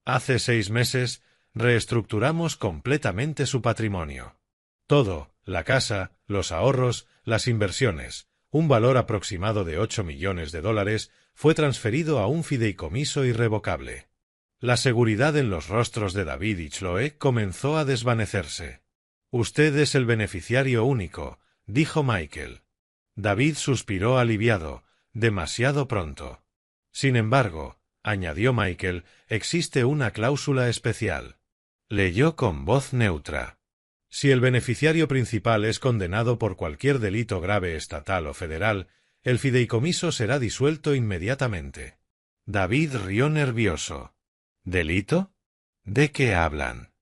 Hace 6 meses, reestructuramos completamente su patrimonio. Todo, la casa, los ahorros, las inversiones, un valor aproximado de $8 millones, fue transferido a un fideicomiso irrevocable. La seguridad en los rostros de David y Chloe comenzó a desvanecerse. «Usted es el beneficiario único», dijo Michael. David suspiró aliviado, demasiado pronto. «Sin embargo», añadió Michael, «existe una cláusula especial». Leyó con voz neutra. Si el beneficiario principal es condenado por cualquier delito grave estatal o federal, el fideicomiso será disuelto inmediatamente. David rió nervioso. ¿Delito? ¿De qué hablan?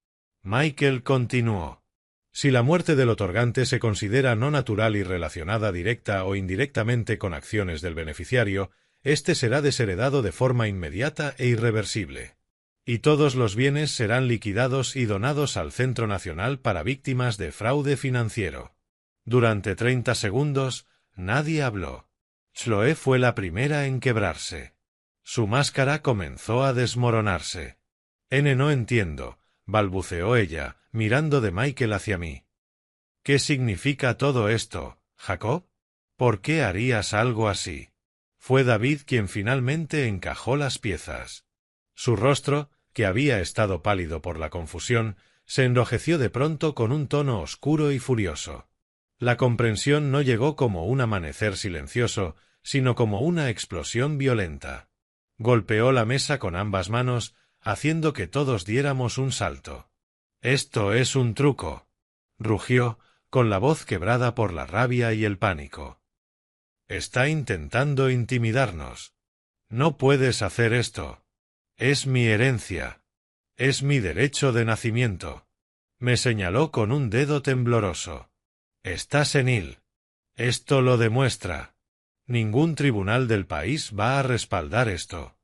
Michael continuó. Si la muerte del otorgante se considera no natural y relacionada directa o indirectamente con acciones del beneficiario, éste será desheredado de forma inmediata e irreversible. Y todos los bienes serán liquidados y donados al Centro Nacional para Víctimas de Fraude Financiero. Durante 30 segundos, nadie habló. Chloe fue la primera en quebrarse. Su máscara comenzó a desmoronarse. No entiendo, balbuceó ella, mirando de Michael hacia mí. ¿Qué significa todo esto, Jacob? ¿Por qué harías algo así? Fue David quien finalmente encajó las piezas. Su rostro, que había estado pálido por la confusión, se enrojeció de pronto con un tono oscuro y furioso. La comprensión no llegó como un amanecer silencioso, sino como una explosión violenta. Golpeó la mesa con ambas manos, haciendo que todos diéramos un salto. «Esto es un truco», rugió, con la voz quebrada por la rabia y el pánico. «Está intentando intimidarnos. No puedes hacer esto. Es mi herencia. Es mi derecho de nacimiento». Me señaló con un dedo tembloroso. «Está senil. Esto lo demuestra. Ningún tribunal del país va a respaldar esto.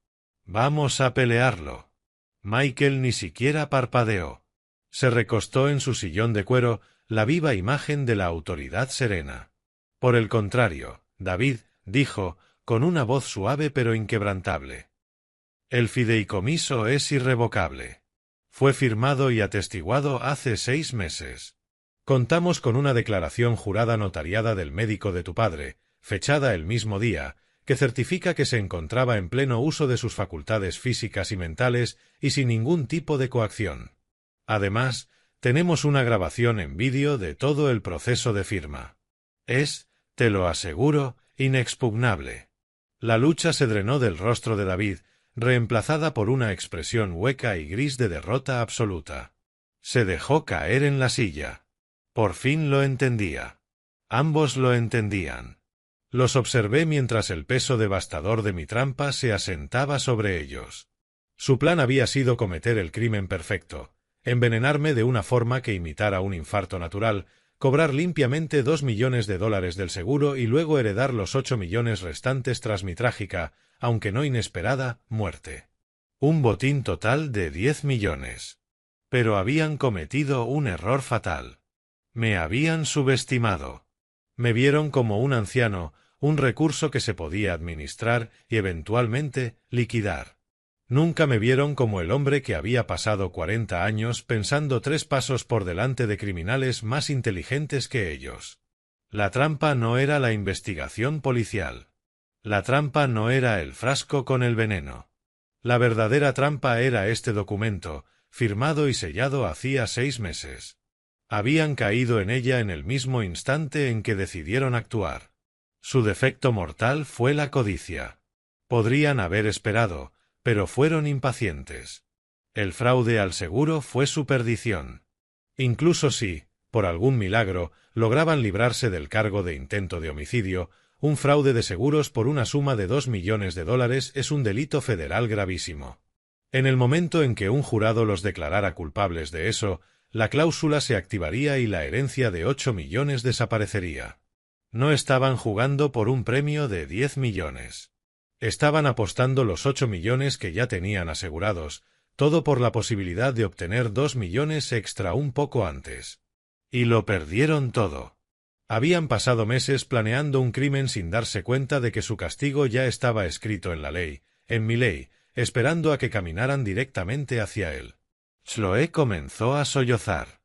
Vamos a pelearlo». Michael ni siquiera parpadeó. Se recostó en su sillón de cuero, la viva imagen de la autoridad serena. Por el contrario, David dijo, con una voz suave pero inquebrantable. «El fideicomiso es irrevocable. Fue firmado y atestiguado hace 6 meses. Contamos con una declaración jurada notariada del médico de tu padre, fechada el mismo día, que certifica que se encontraba en pleno uso de sus facultades físicas y mentales y sin ningún tipo de coacción. Además, tenemos una grabación en vídeo de todo el proceso de firma. Es, te lo aseguro, inexpugnable». La lucha se drenó del rostro de David, reemplazada por una expresión hueca y gris de derrota absoluta. Se dejó caer en la silla. Por fin lo entendía. Ambos lo entendían. Los observé mientras el peso devastador de mi trampa se asentaba sobre ellos. Su plan había sido cometer el crimen perfecto, envenenarme de una forma que imitara un infarto natural, cobrar limpiamente $2 millones del seguro y luego heredar los 8 millones restantes tras mi trágica, aunque no inesperada, muerte. Un botín total de 10 millones. Pero habían cometido un error fatal. Me habían subestimado. Me vieron como un anciano, un recurso que se podía administrar y eventualmente liquidar. Nunca me vieron como el hombre que había pasado 40 años pensando 3 pasos por delante de criminales más inteligentes que ellos. La trampa no era la investigación policial. La trampa no era el frasco con el veneno. La verdadera trampa era este documento, firmado y sellado hacía 6 meses. Habían caído en ella en el mismo instante en que decidieron actuar. Su defecto mortal fue la codicia. Podrían haber esperado, pero fueron impacientes. El fraude al seguro fue su perdición. Incluso si, por algún milagro, lograban librarse del cargo de intento de homicidio, un fraude de seguros por una suma de $2 millones es un delito federal gravísimo. En el momento en que un jurado los declarara culpables de eso, la cláusula se activaría y la herencia de 8 millones desaparecería. No estaban jugando por un premio de 10 millones. Estaban apostando los 8 millones que ya tenían asegurados, todo por la posibilidad de obtener 2 millones extra un poco antes. Y lo perdieron todo. Habían pasado meses planeando un crimen sin darse cuenta de que su castigo ya estaba escrito en la ley, en mi ley, esperando a que caminaran directamente hacia él. Chloe comenzó a sollozar.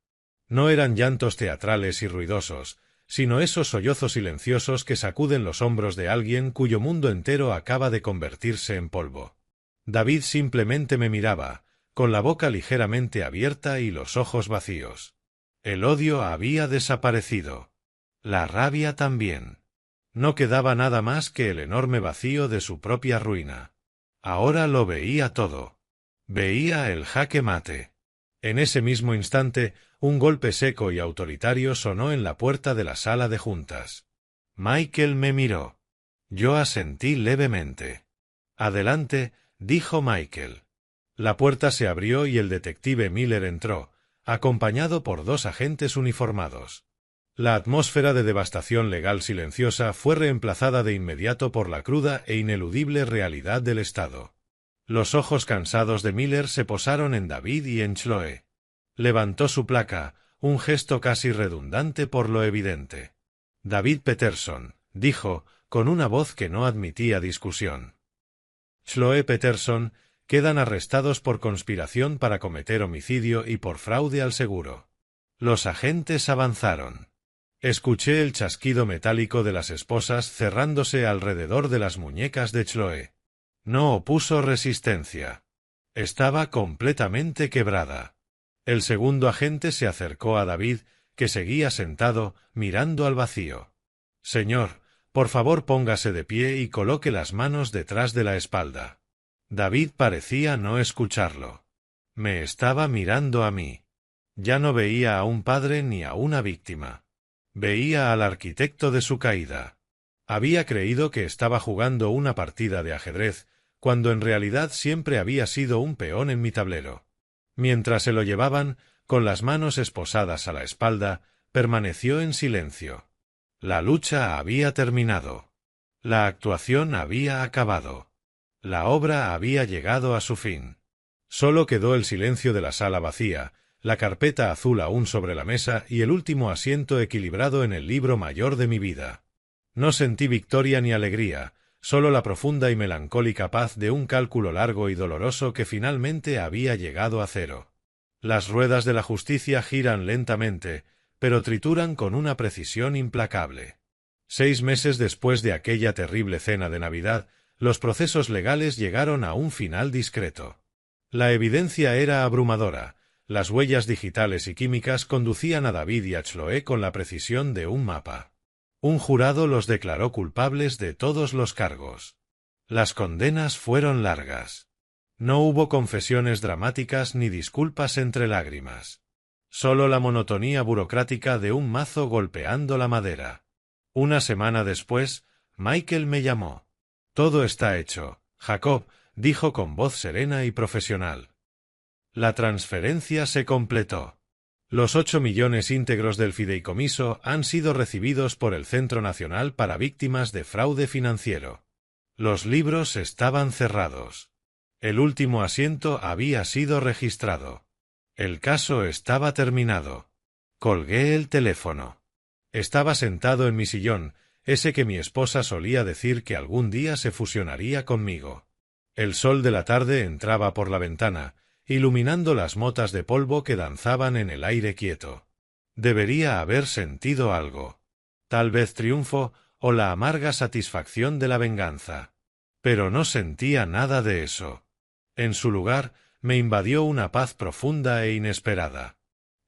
No eran llantos teatrales y ruidosos, sino esos sollozos silenciosos que sacuden los hombros de alguien cuyo mundo entero acaba de convertirse en polvo. David simplemente me miraba, con la boca ligeramente abierta y los ojos vacíos. El odio había desaparecido. La rabia también. No quedaba nada más que el enorme vacío de su propia ruina. Ahora lo veía todo. Veía el jaque mate. En ese mismo instante, un golpe seco y autoritario sonó en la puerta de la sala de juntas. Michael me miró. Yo asentí levemente. Adelante, dijo Michael. La puerta se abrió y el detective Miller entró, acompañado por 2 agentes uniformados. La atmósfera de devastación legal silenciosa fue reemplazada de inmediato por la cruda e ineludible realidad del Estado. Los ojos cansados de Miller se posaron en David y en Chloe. Levantó su placa, un gesto casi redundante por lo evidente. David Peterson, dijo, con una voz que no admitía discusión. Chloe Peterson, quedan arrestados por conspiración para cometer homicidio y por fraude al seguro. Los agentes avanzaron. Escuché el chasquido metálico de las esposas cerrándose alrededor de las muñecas de Chloe. No opuso resistencia. Estaba completamente quebrada. El segundo agente se acercó a David, que seguía sentado, mirando al vacío. Señor, por favor póngase de pie y coloque las manos detrás de la espalda. David parecía no escucharlo. Me estaba mirando a mí. Ya no veía a un padre ni a una víctima. Veía al arquitecto de su caída. Había creído que estaba jugando una partida de ajedrez, cuando en realidad siempre había sido un peón en mi tablero. Mientras se lo llevaban, con las manos esposadas a la espalda, permaneció en silencio. La lucha había terminado. La actuación había acabado. La obra había llegado a su fin. Solo quedó el silencio de la sala vacía, la carpeta azul aún sobre la mesa y el último asiento equilibrado en el libro mayor de mi vida. No sentí victoria ni alegría, solo la profunda y melancólica paz de un cálculo largo y doloroso que finalmente había llegado a cero. Las ruedas de la justicia giran lentamente, pero trituran con una precisión implacable. 6 meses después de aquella terrible cena de Navidad, los procesos legales llegaron a un final discreto. La evidencia era abrumadora. Las huellas digitales y químicas conducían a David y a Chloe con la precisión de un mapa. Un jurado los declaró culpables de todos los cargos. Las condenas fueron largas. No hubo confesiones dramáticas ni disculpas entre lágrimas. Solo la monotonía burocrática de un mazo golpeando la madera. Una semana después, Michael me llamó. Todo está hecho, Jacob, dijo con voz serena y profesional. La transferencia se completó. Los 8 millones íntegros del fideicomiso han sido recibidos por el Centro Nacional para Víctimas de Fraude Financiero. Los libros estaban cerrados. El último asiento había sido registrado. El caso estaba terminado. Colgué el teléfono. Estaba sentado en mi sillón, ese que mi esposa solía decir que algún día se fusionaría conmigo. El sol de la tarde entraba por la ventana, iluminando las motas de polvo que danzaban en el aire quieto. Debería haber sentido algo. Tal vez triunfo o la amarga satisfacción de la venganza. Pero no sentía nada de eso. En su lugar, me invadió una paz profunda e inesperada.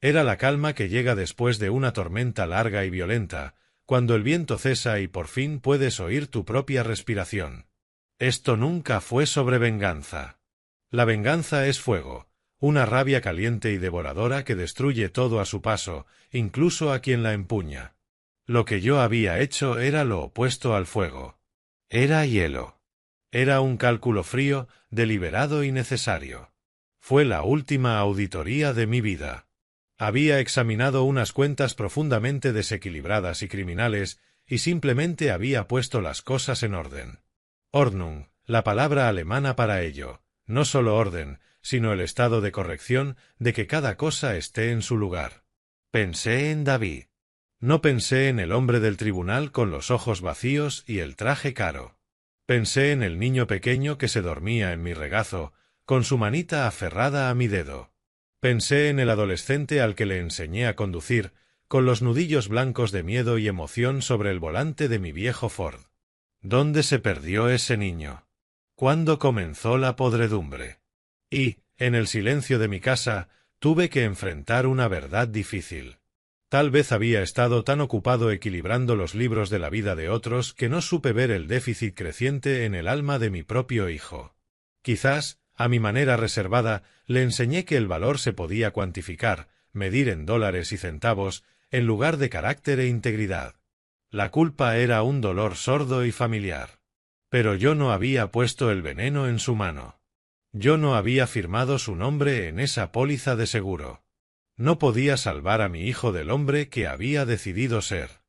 Era la calma que llega después de una tormenta larga y violenta, cuando el viento cesa y por fin puedes oír tu propia respiración. Esto nunca fue sobre venganza. La venganza es fuego, una rabia caliente y devoradora que destruye todo a su paso, incluso a quien la empuña. Lo que yo había hecho era lo opuesto al fuego. Era hielo. Era un cálculo frío, deliberado y necesario. Fue la última auditoría de mi vida. Había examinado unas cuentas profundamente desequilibradas y criminales, y simplemente había puesto las cosas en orden. Ordnung, la palabra alemana para ello. No solo orden, sino el estado de corrección de que cada cosa esté en su lugar. Pensé en David. No pensé en el hombre del tribunal con los ojos vacíos y el traje caro. Pensé en el niño pequeño que se dormía en mi regazo, con su manita aferrada a mi dedo. Pensé en el adolescente al que le enseñé a conducir, con los nudillos blancos de miedo y emoción sobre el volante de mi viejo Ford. ¿Dónde se perdió ese niño? ¿Cuándo comenzó la podredumbre? Y, en el silencio de mi casa, tuve que enfrentar una verdad difícil. Tal vez había estado tan ocupado equilibrando los libros de la vida de otros que no supe ver el déficit creciente en el alma de mi propio hijo. Quizás, A mi manera reservada, le enseñé que el valor se podía cuantificar, medir en dólares y centavos, en lugar de carácter e integridad. La culpa era un dolor sordo y familiar. Pero yo no había puesto el veneno en su mano. Yo no había firmado su nombre en esa póliza de seguro. No podía salvar a mi hijo del hombre que había decidido ser.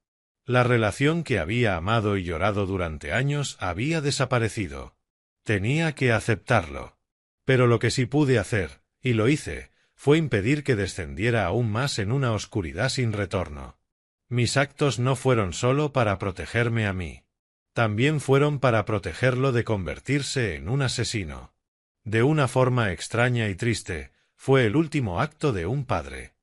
La relación que había amado y llorado durante años había desaparecido. Tenía que aceptarlo. Pero lo que sí pude hacer, y lo hice, fue impedir que descendiera aún más en una oscuridad sin retorno. Mis actos no fueron solo para protegerme a mí. También fueron para protegerlo de convertirse en un asesino. De una forma extraña y triste, fue el último acto de un padre.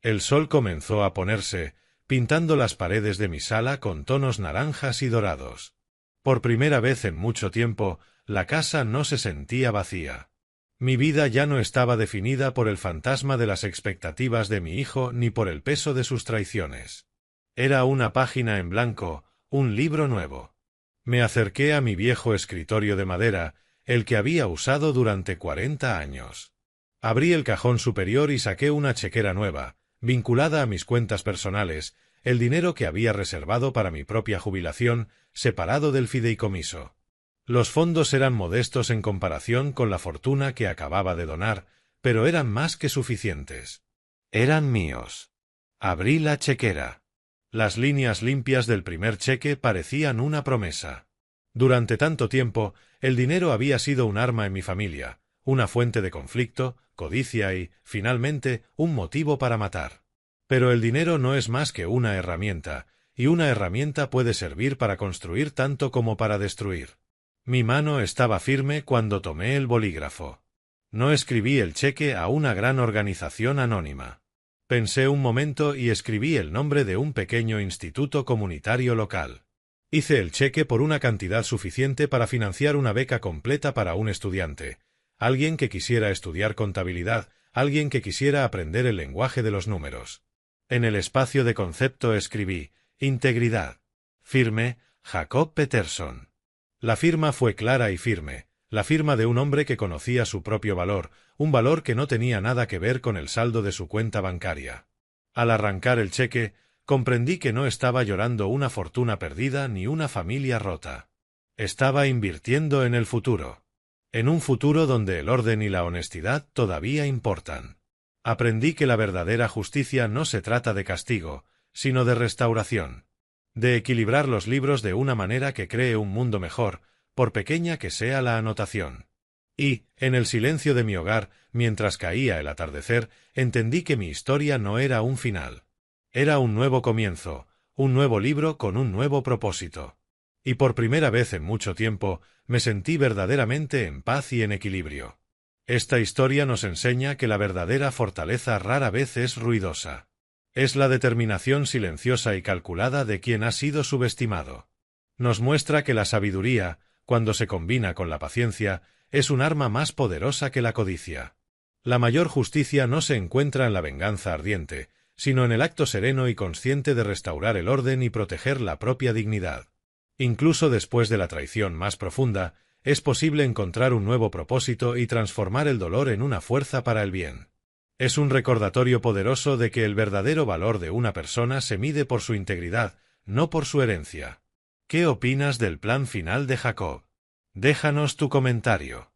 El sol comenzó a ponerse, pintando las paredes de mi sala con tonos naranjas y dorados. Por primera vez en mucho tiempo, la casa no se sentía vacía. Mi vida ya no estaba definida por el fantasma de las expectativas de mi hijo ni por el peso de sus traiciones. Era una página en blanco, un libro nuevo. Me acerqué a mi viejo escritorio de madera, el que había usado durante 40 años. Abrí el cajón superior y saqué una chequera nueva, vinculada a mis cuentas personales, el dinero que había reservado para mi propia jubilación, separado del fideicomiso. Los fondos eran modestos en comparación con la fortuna que acababa de donar, pero eran más que suficientes. Eran míos. Abrí la chequera. Las líneas limpias del primer cheque parecían una promesa. Durante tanto tiempo, el dinero había sido un arma en mi familia, una fuente de conflicto, codicia y, finalmente, un motivo para matar. Pero el dinero no es más que una herramienta, y una herramienta puede servir para construir tanto como para destruir. Mi mano estaba firme cuando tomé el bolígrafo. No escribí el cheque a una gran organización anónima. Pensé un momento y escribí el nombre de un pequeño instituto comunitario local. Hice el cheque por una cantidad suficiente para financiar una beca completa para un estudiante, alguien que quisiera estudiar contabilidad, alguien que quisiera aprender el lenguaje de los números. En el espacio de concepto escribí, integridad. Firme, Jacob Peterson. La firma fue clara y firme, la firma de un hombre que conocía su propio valor, un valor que no tenía nada que ver con el saldo de su cuenta bancaria. Al arrancar el cheque, comprendí que no estaba llorando una fortuna perdida ni una familia rota. Estaba invirtiendo en el futuro. En un futuro donde el orden y la honestidad todavía importan. Aprendí que la verdadera justicia no se trata de castigo, sino de restauración. De equilibrar los libros de una manera que cree un mundo mejor, por pequeña que sea la anotación. Y, en el silencio de mi hogar, mientras caía el atardecer, entendí que mi historia no era un final. Era un nuevo comienzo, un nuevo libro con un nuevo propósito. Y por primera vez en mucho tiempo, me sentí verdaderamente en paz y en equilibrio. Esta historia nos enseña que la verdadera fortaleza rara vez es ruidosa. Es la determinación silenciosa y calculada de quien ha sido subestimado. Nos muestra que la sabiduría, cuando se combina con la paciencia, es un arma más poderosa que la codicia. La mayor justicia no se encuentra en la venganza ardiente, sino en el acto sereno y consciente de restaurar el orden y proteger la propia dignidad. Incluso después de la traición más profunda, es posible encontrar un nuevo propósito y transformar el dolor en una fuerza para el bien. Es un recordatorio poderoso de que el verdadero valor de una persona se mide por su integridad, no por su herencia. ¿Qué opinas del plan final de Jacob? Déjanos tu comentario.